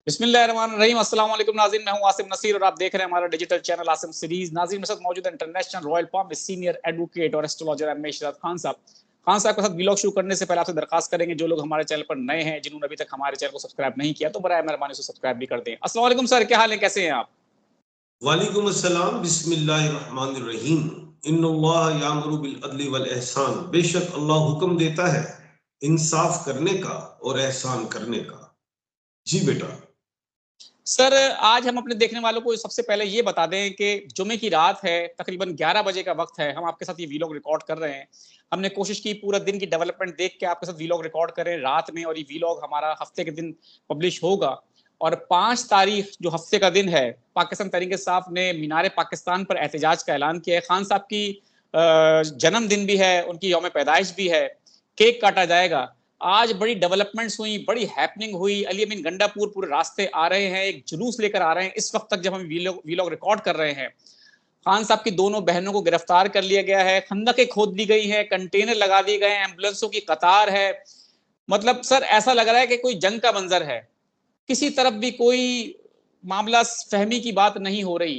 बिस्मिल्लाहिर्रहमानिर्रहीम। अस्सलाम वालेकुम नाज़रीन, मैं हूं आसिम नसीर और आप देख रहे हैं हमारा डिजिटल चैनल आसिम सीरीज। नाज़रीन मेरे साथ मौजूद है इंटरनेशनल रॉयल पाम में सीनियर एडवोकेट और एस्ट्रोलॉजर मेशरत खान साहब। खान साहब के साथ व्लॉग शुरू करने से पहले आपसे दरखास्त करेंगे, जो लोग हमारे चैनल पर नए हैं, जिन्होंने अभी तक हमारे चैनल को सब्सक्राइब नहीं किया, तो बराए मेहरबानी से सब्सक्राइब भी कर दें। अस्सलाम वालेकुम सर, क्या हाल है, कैसे हैं आप? वालेकुम अस्सलाम, बिस्मिल्लाहिर्रहमानिर्रहीम। इन्नल्लाह यामुरु बिल अदली वल एहसान। बेशक अल्लाह हुक्म देता है इंसाफ करने का और एहसान करने का। जी बेटा। सर आज हम अपने देखने वालों को सबसे पहले ये बता दें कि जुमे की रात है, तकरीबन 11 बजे का वक्त है, हम आपके साथ ये वीलॉग रिकॉर्ड कर रहे हैं। हमने कोशिश की पूरा दिन की डेवलपमेंट देख के आपके साथ वीलॉग रिकॉर्ड करें रात में, और ये वीलॉग हमारा हफ्ते के दिन पब्लिश होगा। और 5 तारीख जो हफ्ते का दिन है, पाकिस्तान तहरीक इंसाफ ने मीनार पाकिस्तान पर एहतजाज का ऐलान किया है। खान साहब की जन्मदिन भी है, उनकी यौम पैदाइश भी है, केक काटा जाएगा। आज बड़ी डेवलपमेंट्स हुई, बड़ी हैपनिंग हुई। अली अमीन गंडापुर पूरे रास्ते आ रहे हैं, एक जुलूस लेकर आ रहे हैं। इस वक्त तक जब हम वीलॉग रिकॉर्ड कर रहे हैं, खान साहब की दोनों बहनों को गिरफ्तार कर लिया गया है, खंदकें खोद दी गई हैं, कंटेनर लगा दिए गए हैं, एम्बुलेंसों की कतार है। मतलब सर ऐसा लग रहा है कि कोई जंग का मंजर है। किसी तरफ भी कोई मामला फहमी की बात नहीं हो रही।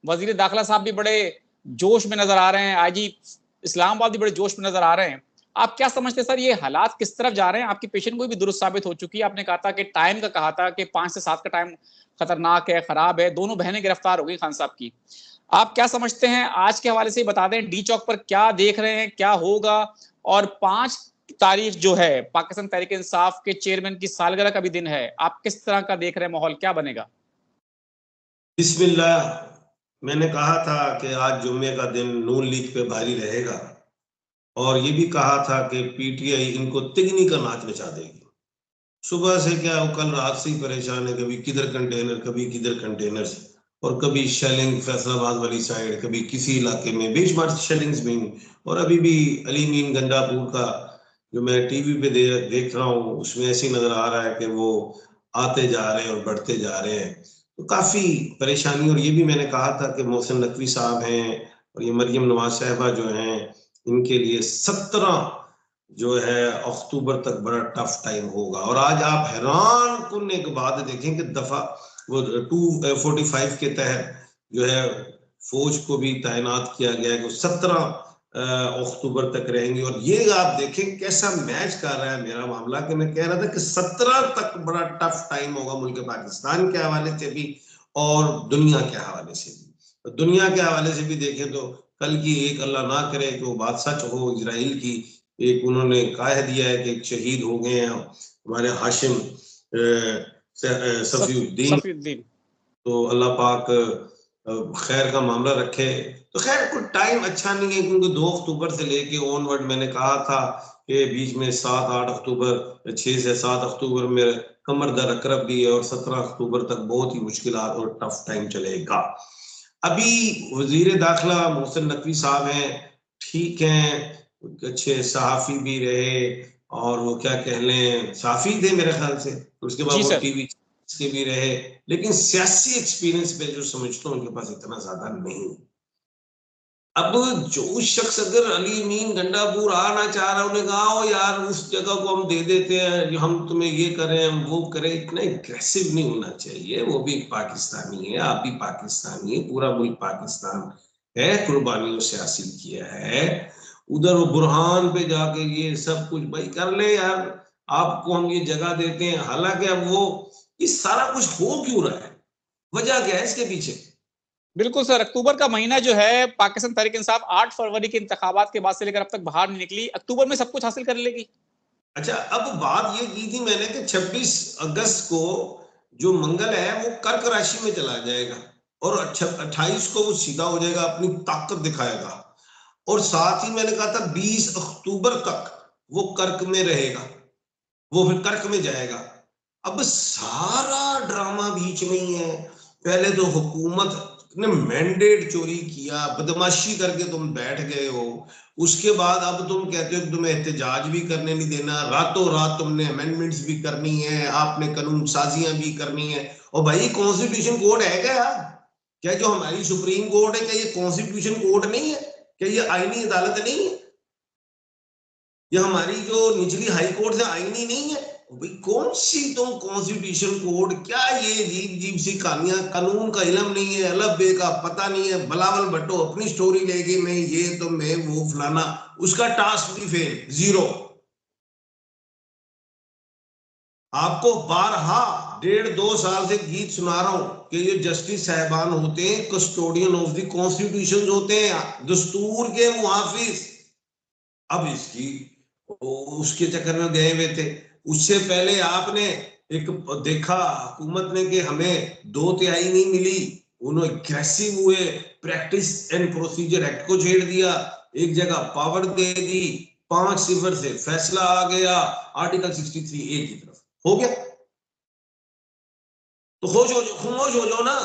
वजीर दाखिला साहब भी बड़े जोश में नजर आ रहे हैं, आईजी इस्लामाबाद भी बड़े जोश में नजर आ रहे हैं। आप क्या समझते हैं सर, ये हालात किस तरफ जा रहे हैं? आपकी पेशेंट को भी दुरुस्त साबित हो चुकी है, आपने कहा था कि टाइम का कहा था कि 5 से 7 का टाइम खतरनाक है, खराब है। दोनों बहनें गिरफ्तार हो गई खान साहब की। आप क्या समझते हैं, आज के हवाले से बता दें, डी चौक पर क्या देख रहे हैं, क्या होगा? और 5 तारीख जो है पाकिस्तान तहरीक इंसाफ के चेयरमैन की सालगिरह का भी दिन है, आप किस तरह का देख रहे हैं, माहौल क्या बनेगा? बिस्मिल्लाह। मैंने कहा था कि आज जुम्मे का दिन नून लीग पे भारी रहेगा, और ये भी कहा था कि पीटीआई इनको तिगनी का नाच नचा देगी। सुबह से क्या, वो कल रात से ही परेशान है, कभी किधर कंटेनर, कभी किधर कंटेनर, और कभी शेलिंग फैसलाबाद वाली साइड, कभी किसी इलाके में बेशुमार शेलिंग्स भी। और अभी भी अली मीन गंडापुर का जो मैं टीवी पे देख रहा हूँ, उसमें ऐसे नजर आ रहा है कि वो आते जा रहे हैं और बढ़ते जा रहे हैं। तो काफी परेशानी। और ये भी मैंने कहा था कि मोहसिन नकवी साहब हैं और ये मरियम नवाज साहबा जो हैं, इनके लिए 17 जो है अक्टूबर तक बड़ा टफ टाइम होगा। और आज आप हैरान कुन एक बात देखें कि दफा वो 245 के तहत जो है फौज को भी तैनात किया गया है कि 17 अक्टूबर तक रहेंगे। और ये आप देखें कैसा मैच कर रहा है मेरा मामला, कि मैं कह रहा था कि 17 तक बड़ा टफ टाइम होगा मुल्क पाकिस्तान के हवाले से भी और दुनिया के हवाले से भी। तो दुनिया के हवाले से भी देखें तो कल की एक, अल्लाह ना करे कि वो बात सच हो, इजराइल की एक उन्होंने कह दिया है कि एक शहीद हो गए हैं हमारे हाशिम सफीउद्दीन। तो अल्लाह पाक खैर का मामला रखे। तो खैर कोई टाइम अच्छा नहीं है, क्योंकि 2 अक्टूबर से लेके ऑनवर्ड मैंने कहा था कि बीच में 7-8 अक्टूबर, 6 से 7 अक्टूबर में कमर दर अकरब भी है, और 17 अक्टूबर तक बहुत ही मुश्किल और टफ टाइम चलेगा। अभी वजीर दाखिला मोहसिन नकवी साहब हैं, ठीक हैं, अच्छे सहाफी भी रहे, और वो क्या कह लें, सहाफी थे मेरे ख्याल से, उसके बाद जी वो सर। टीवी के भी रहे। लेकिन सियासी एक्सपीरियंस पे जो समझता हूँ उनके पास इतना ज्यादा नहीं। अब जो शख्स अगर अली मीन गंडापुर आना चाह रहा है, उन्हें कहा हो यार उस जगह को हम दे देते हैं, हम तुम्हें ये करें हम वो करें। इतना एग्रेसिव नहीं होना चाहिए। वो भी पाकिस्तानी है, आप भी पाकिस्तानी है, पूरा मुल्क पाकिस्तान है, कुर्बानियों से हासिल किया है। उधर वो बुरहान पे जाके ये सब कुछ भाई कर ले यार, आपको हम ये जगह देते हैं। हालांकि अब वो ये सारा कुछ हो क्यों रहा है, वजह क्या है इसके पीछे? बिल्कुल सर, अक्टूबर का महीना जो है पाकिस्तान तहरीक इंसाफ 8 फरवरी के इंतखाबात के बाद से लेकर अब तक बाहर नहीं निकली, अक्टूबर में सब कुछ हासिल कर लेगी। अच्छा, अब बात ये की थी मैंने कि 26 अगस्त को जो मंगल है वो कर्क राशि में चला जाएगा, और 28 को वो सीधा हो जाएगा, अपनी ताकत दिखाएगा। और साथ ही मैंने कहा था 20 अक्टूबर तक वो कर्क में रहेगा, वो फिर कर्क में जाएगा। अब सारा ड्रामा बीच में ही है। पहले तो हुकूमत ने मैंडेट चोरी किया, बदमाशी करके तुम बैठ गए हो। उसके बाद अब तुम कहते हो कि तुम्हें एहतजाज भी करने नहीं देना, रातों रात तुमने अमेंडमेंट्स भी करनी है, आपने कानून साजियां भी करनी है। और भाई कॉन्स्टिट्यूशन कोड है क्या? क्या जो हमारी सुप्रीम कोर्ट है, क्या ये कॉन्स्टिट्यूशन कोर्ट नहीं है? क्या ये आईनी अदालत नहीं है? ये हमारी जो निचली हाई कोर्ट से आईनी नहीं है भाई, कौन सी तुम कॉन्स्टिट्यूशन कोड, क्या ये अजीब अजीब सी कहानियां, कानून का इलम नहीं है, अलग बे का पता नहीं है, बलावल भट्टो अपनी स्टोरी लेके मैं ये तो मैं वो फलाना, उसका टास्क भी फेल, जीरो। आपको बारहा 1.5-2 साल से गीत सुना रहा हूं कि ये जस्टिस साहबान होते हैं कस्टोडियन ऑफ द कॉन्स्टिट्यूशन होते हैं, दस्तूर के मुहाफिज। अब इसकी उसके चक्कर में गए हुए थे। उससे पहले आपने एक देखा हुकूमत ने कि हमें 2/3 नहीं मिली, उन्होंने एग्रेसिव हुए, प्रैक्टिस एंड प्रोसीजर एक्ट को छेड़ दिया, एक जगह पावर दे दी, 5-0 से फैसला आ गया आर्टिकल 63A की तरफ, हो गया। तो खामोश हो जाओ ना।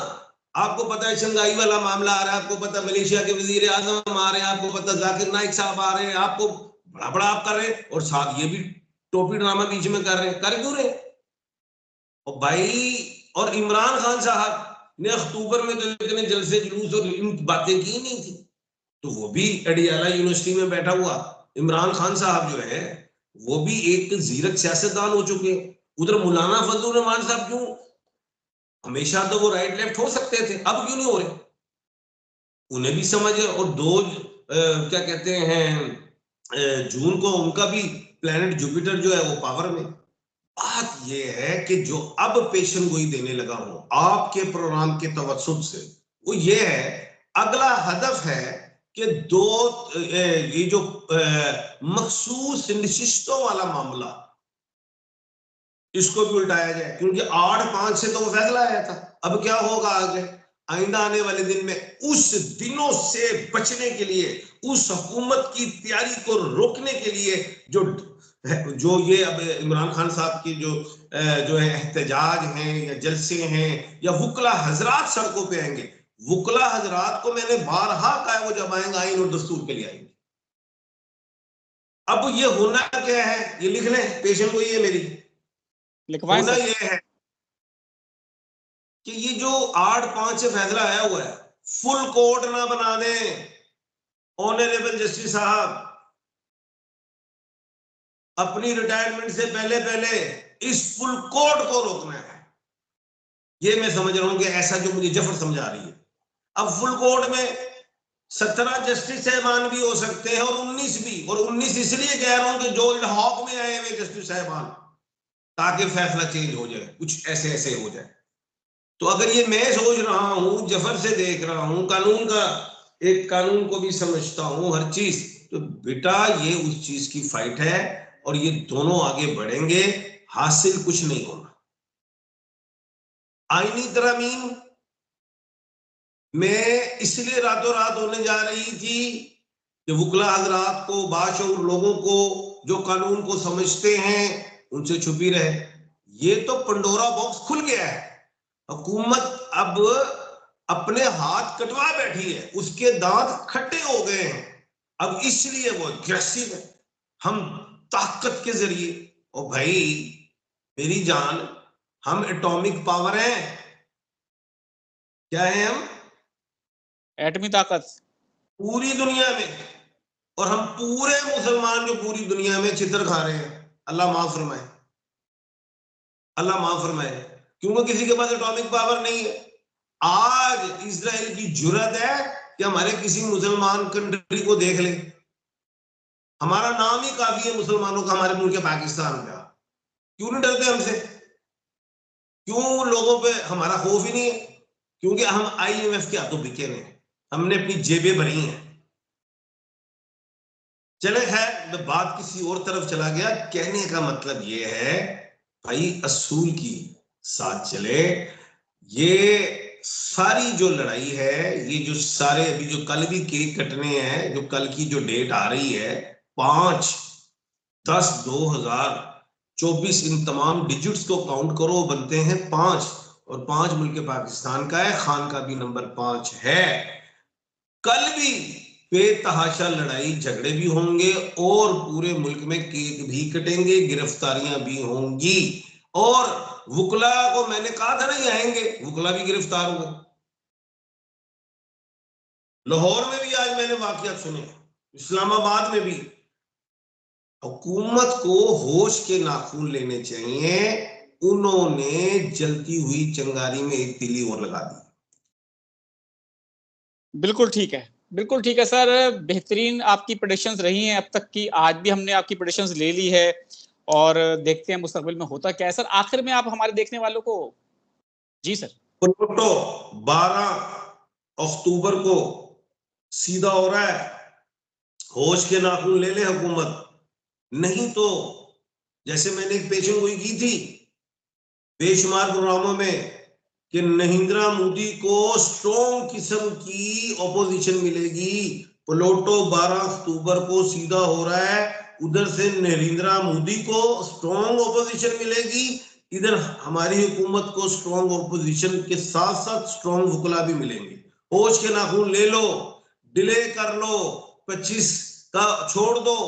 आपको पता है शंघाई वाला मामला आ रहा है, आपको पता मलेशिया के वजीर आजम आ रहे हैं, आपको पता जाकिर नाइक साहब आ रहे हैं, आपको बड़ा बड़ा आप कर रहे हैं, और साथ ये भी टोपी ड्रामा बीच में कर रहे हैं, कर क्यों रहे? और भाई, और इमरान खान साहब ने अक्टूबर में तो इतने जलसे जुलूस और इन बातें की नहीं थी, तो वो भी अडियाला यूनिवर्सिटी में बैठा हुआ इमरान खान साहब जो है वो भी एक जीरक सियासतदान हो चुके हैं। उधर मौलाना फजलुर रहमान साहब क्यों, हमेशा तो वो राइट लेफ्ट हो सकते थे, अब क्यों नहीं हो रहे? उन्हें भी समझ है। और क्या कहते हैं, जून को उनका भी प्लेनेट जुपिटर जो है वो पावर में। बात ये है कि जो अब पेशन गोई देने लगा हूं आपके प्रोग्राम के तवज्जुह से, वो ये है, अगला हदफ है कि ये जो मखसूस नशिस्तों वाला मामला, इसको भी उल्टाया जाए, क्योंकि 8/5 से तो वो फैसला आया था। अब क्या होगा आगे आइंदा आने वाले दिन में, उस दिनों से बचने के लिए, उस हुकूमत की तैयारी को रोकने के लिए, जो ये अब इमरान खान साहब की जो है एहतजाज हैं या जलसे हैं या वुकला हजरात सड़कों पे आएंगे, वुकला हजरात को मैंने बारहा कहा, वो जब आएंगे आइन और दस्तूर के लिए आएंगे। अब ये होना क्या है, ये लिख लें, पेशन को ये मेरी लिखवाएं होना सर। ये है कि ये जो 8/5 से फैसला आया हुआ है, फुल कोर्ट ना बना दें ऑनरेबल जस्टिस साहब, अपनी रिटायरमेंट से पहले पहले इस फुल कोर्ट को रोकना है। ये मैं समझ रहा हूं कि ऐसा जो मुझे जफर समझा रही है। अब फुल कोर्ट में 17 जस्टिस साहबान भी हो सकते हैं और 19 भी, और 19 इसलिए कह रहा हूं कि जो इल्हाक में आए हुए जस्टिस साहबान, ताकि फैसला चेंज हो जाए, कुछ ऐसे ऐसे हो जाए। तो अगर ये मैं सोच रहा हूं, जफर से देख रहा हूं, कानून का एक कानून को भी समझता हूं हर चीज, तो बेटा ये उस चीज की फाइट है और ये दोनों आगे बढ़ेंगे, हासिल कुछ नहीं होना। आईनी तरमीम में इसलिए रातों रात होने जा रही थी कि वुकला हजरात को, बाशऊर लोगों को जो कानून को समझते हैं उनसे छुपी रहे। ये तो पंडोरा बॉक्स खुल गया है, हुकूमत अब अपने हाथ कटवा बैठी है, उसके दांत खट्टे हो गए हैं, अब इसलिए वो अग्रेसिव है, हम ताकत के जरिए। और भाई मेरी जान, हम एटॉमिक पावर हैं, क्या है हम? एटमी ताकत पूरी दुनिया में। और हम पूरे मुसलमान जो पूरी दुनिया में चित्र खा रहे हैं, अल्लाह माफ फरमाए, अल्लाह माफ फरमाए, क्योंकि किसी के पास एटॉमिक पावर नहीं है। आज इजराइल की जुर्रत है कि हमारे किसी मुसलमान कंट्री को देख ले, हमारा नाम ही काफी है मुसलमानों का हमारे मुल्क पाकिस्तान का, क्यों नहीं डरते हमसे? क्यों लोगों पे हमारा खौफ ही नहीं है? क्योंकि हम IMF के हाथों बिके हैं, हमने अपनी जेबें भरी हैं। चले खैर, मैं बात किसी और तरफ चला गया। कहने का मतलब ये है भाई, असूल की साथ चले। ये सारी जो लड़ाई है, ये जो सारे अभी जो कल भी केक कटने हैं, जो कल की जो डेट आ रही है 5/10/2024, इन तमाम डिजिट्स को काउंट करो, बनते हैं 5, और 5 मुल्क पाकिस्तान का है, खान का भी नंबर 5 है। कल भी बेतहाशा लड़ाई झगड़े भी होंगे और पूरे मुल्क में केक भी कटेंगे, गिरफ्तारियां भी होंगी। और वुकला को मैंने कहा था ना ये आएंगे, वुकला भी गिरफ्तार हुए। लाहौर में भी आज मैंने वाकयात सुने, इस्लामाबाद में भी हुकूमत को होश के नाखून लेने चाहिए। उन्होंने जलती हुई चिंगारी में एक तीली और लगा दी। बिल्कुल ठीक है, बिल्कुल ठीक है सर। बेहतरीन आपकी प्रेडिक्शंस रही हैं अब तक की, आज भी हमने आपकी प्रेडिक्शंस ले ली है और देखते हैं मुस्तकबिल में होता क्या है। सर आखिर में आप हमारे देखने वालों को जी सर। प्लूटो 12 अक्टूबर को सीधा हो रहा है, होश के नाखून ले ले हुकूमत, नहीं तो जैसे मैंने एक पेशन गोई की थी बेशुमार प्रोग्रामों में कि नरेंद्र मोदी को स्ट्रॉन्ग किस्म की ऑपोजिशन मिलेगी। प्लूटो 12 अक्टूबर को सीधा हो रहा है, उधर से नरेंद्र मोदी को स्ट्रॉन्ग ऑपोजिशन मिलेगी, इधर हमारी हुकूमत को स्ट्रॉन्ग ऑपोजिशन के साथ साथ स्ट्रॉन्ग वकला भी मिलेंगे। होश के नाखून ले लो, डिले कर लो, 25 का छोड़ दो,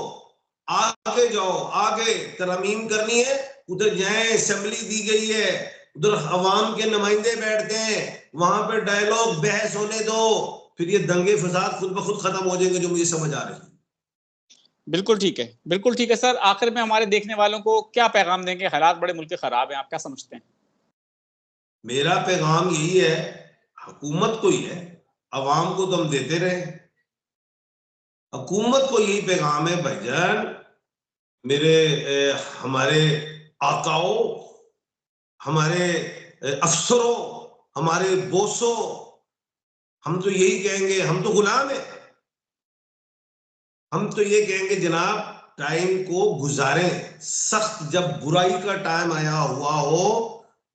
आगे जाओ, आगे तरमीम करनी है, उधर जाए, असेंबली दी गई है, उधर अवाम के नुमाइंदे बैठते हैं, वहां पे डायलॉग बहस होने दो, फिर ये दंगे फसाद खुद ब खुद खत्म हो जाएंगे, जो मुझे समझ आ रही है। बिल्कुल ठीक है, बिल्कुल ठीक है सर। आखिर में हमारे देखने वालों को क्या पैगाम देंगे? हालात बड़े मुल्क के खराब हैं, आप क्या समझते हैं? मेरा पैगाम यही है, हुकूमत को ही है, अवाम को तो हम देते रहे। हुकूमत को यही पैगाम है भाईजान, मेरे हमारे आकाओ, हमारे अफसरों, हमारे बोसों, हम तो यही कहेंगे, हम तो गुलाम है। हम तो ये कहेंगे जनाब, टाइम को गुजारें। सख्त जब बुराई का टाइम आया हुआ हो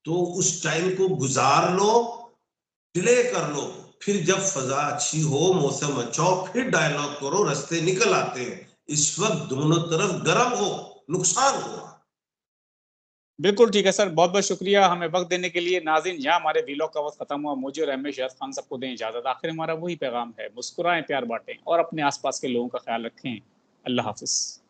तो उस टाइम को गुजार लो, डिले कर लो, फिर जब फजा अच्छी हो, मौसम अच्छा हो, फिर डायलॉग करो, रास्ते निकल आते हैं। इस वक्त दोनों तरफ गर्म हो, नुकसान हो। बिल्कुल ठीक है सर, बहुत-बहुत शुक्रिया हमें वक़्त देने के लिए। नाज़रीन, यहाँ हमारे व्लॉग का वक़्त खत्म हुआ। मुझे और अहमद शहज़ खान सबको दें इजाज़त। आखिर हमारा वही पैगाम है, मुस्कुराएँ, प्यार बाँटें और अपने आस-पास के लोगों का ख्याल रखें। अल्लाह हाफ़िज़।